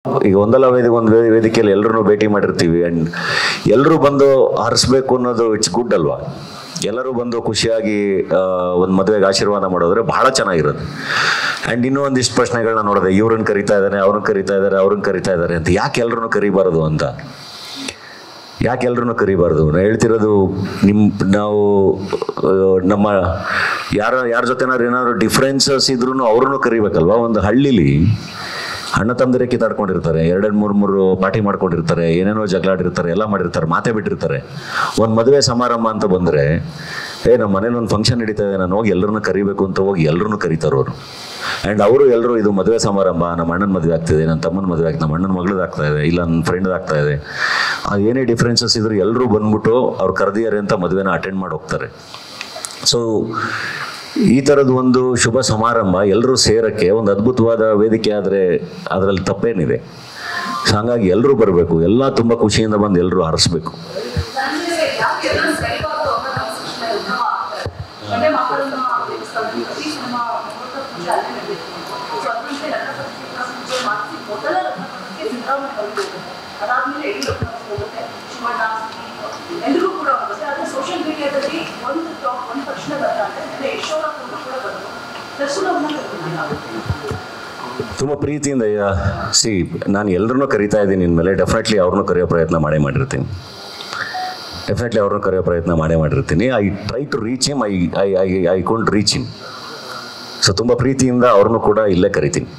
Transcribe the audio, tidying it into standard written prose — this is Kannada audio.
ಈಗ ಒಂದಲ್ಲ ಒಂದು ವೇದಿಕೆಯಲ್ಲಿ ಎಲ್ಲರೂ ಭೇಟಿ ಮಾಡಿರ್ತೀವಿ ಅಂಡ್ ಎಲ್ಲರೂ ಬಂದು ಹರಿಸ್ಬೇಕು ಅನ್ನೋದು ಇಟ್ಸ್ ಗುಡ್ ಅಲ್ವಾ. ಎಲ್ಲರೂ ಬಂದು ಖುಷಿಯಾಗಿ ಒಂದು ಮದುವೆಗೆ ಆಶೀರ್ವಾದ ಮಾಡೋದ್ರೆ ಬಹಳ ಚೆನ್ನಾಗಿರೋದು. ಆ್ಯಂಡ್ ಇನ್ನೂ ಒಂದಿಷ್ಟು ಪ್ರಶ್ನೆಗಳನ್ನ ನೋಡಿದೆ, ಇವ್ರನ್ನ ಕರಿತಾ ಇದ್ದಾನೆ, ಅವ್ರನ್ನ ಕರಿತಾ ಇದ್ದಾರೆ, ಅವ್ರನ್ನ ಕರಿತಾ ಇದ್ದಾರೆ ಅಂತ. ಯಾಕೆ ಎಲ್ಲರೂ ಕರಿಬಾರ್ದು ಅಂತ, ಯಾಕೆ ಎಲ್ಲರೂ ಕರಿಬಾರ್ದು? ನಾನು ಹೇಳ್ತಿರೋದು ನಾವು ನಮ್ಮ ಯಾರ ಜೊತೆನಾದ್ರು ಏನಾದ್ರು ಡಿಫ್ರೆನ್ಸಸ್ ಇದ್ರೂ ಅವ್ರನ್ನೂ ಕರಿಬೇಕಲ್ವ. ಒಂದು ಹಳ್ಳಿಲಿ ಅಣ್ಣ ತಮ್ಮದಿರೇ ಕಿತ್ತಾಡ್ಕೊಂಡಿರ್ತಾರೆ, ಮೂರು ಪಾರ್ಟಿ ಮಾಡ್ಕೊಂಡಿರ್ತಾರೆ, ಏನೇನೋ ಜಗಳಾಡಿರ್ತಾರೆ, ಎಲ್ಲ ಮಾಡಿರ್ತಾರೆ, ಮಾತೇ ಬಿಟ್ಟಿರ್ತಾರೆ. ಒಂದು ಮದುವೆ ಸಮಾರಂಭ ಅಂತ ಬಂದರೆ ನಮ್ಮ ಮನೇಲಿ ಒಂದು ಫಂಕ್ಷನ್ ನಡೀತಾ ಇದೆ, ನಾನು ಹೋಗಿ ಎಲ್ಲರನ್ನೂ ಕರಿಬೇಕು ಅಂತ ಹೋಗಿ ಎಲ್ಲರನ್ನೂ ಕರೀತಾರೆ ಅವರು. ಆ್ಯಂಡ್ ಅವರು ಎಲ್ಲರೂ ಇದು ಮದುವೆ ಸಮಾರಂಭ, ನಮ್ಮ ಅಣ್ಣನ ಮದುವೆ ಆಗ್ತಿದೆ, ನನ್ನ ತಮ್ಮನ ಮದುವೆ ಆಗ್ತದೆ, ನಮ್ಮ ಅಣ್ಣನ ಮಗಳದ್ದು ಆಗ್ತಾ ಇದೆ, ಇಲ್ಲ ನನ್ನ ಫ್ರೆಂಡ್ ಆಗ್ತಾ ಇದೆ, ಅದು ಏನೇ ಡಿಫ್ರೆನ್ಸಸ್ ಇದ್ರು ಎಲ್ಲರೂ ಬಂದ್ಬಿಟ್ಟು ಅವ್ರು ಕರೆದಿದ್ದಾರೆ ಅಂತ ಮದುವೆನ ಅಟೆಂಡ್ ಮಾಡಿ ಹೋಗ್ತಾರೆ. ಸೊ ಈ ಥರದ್ದು ಒಂದು ಶುಭ ಸಮಾರಂಭ ಎಲ್ಲರೂ ಸೇರೋಕ್ಕೆ ಒಂದು ಅದ್ಭುತವಾದ ವೇದಿಕೆ ಆದರೆ ಅದರಲ್ಲಿ ತಪ್ಪೇನಿದೆ. ಸೊ ಹಾಗಾಗಿ ಎಲ್ಲರೂ ಬರಬೇಕು, ಎಲ್ಲ ತುಂಬ ಖುಷಿಯಿಂದ ಬಂದು ಎಲ್ಲರೂ ಹರಿಸ್ಬೇಕು. ಎಲ್ಲರೂ ಕೂಡ ಹೋಗುತ್ತೆ. ಆದರೆ ಸೋಷಿಯಲ್ ಮೀಡಿಯಾದಲ್ಲಿ ಒಂದು ತಕ್ಷಣ ಬರ್ತಾರೆ, ಯಶೋರ ಕೂಡ ತುಂಬ ಪ್ರೀತಿಯಿಂದ ನಾನು ಎಲ್ಲರನ್ನೂ ಕರಿತಾ ಇದ್ದೀನಿ ಇನ್ಮೇಲೆ. ಡೆಫಿನೆಟ್ಲಿ ಅವ್ರನ್ನೂ ಕರೆಯೋ ಪ್ರಯತ್ನ ಮಾಡಿರ್ತೀನಿ. I try to reach him, I couldn't reach him. So ತುಂಬ ಪ್ರೀತಿಯಿಂದ ಅವ್ರನ್ನೂ ಕೂಡ ಇಲ್ಲೇ ಕರಿತೀನಿ.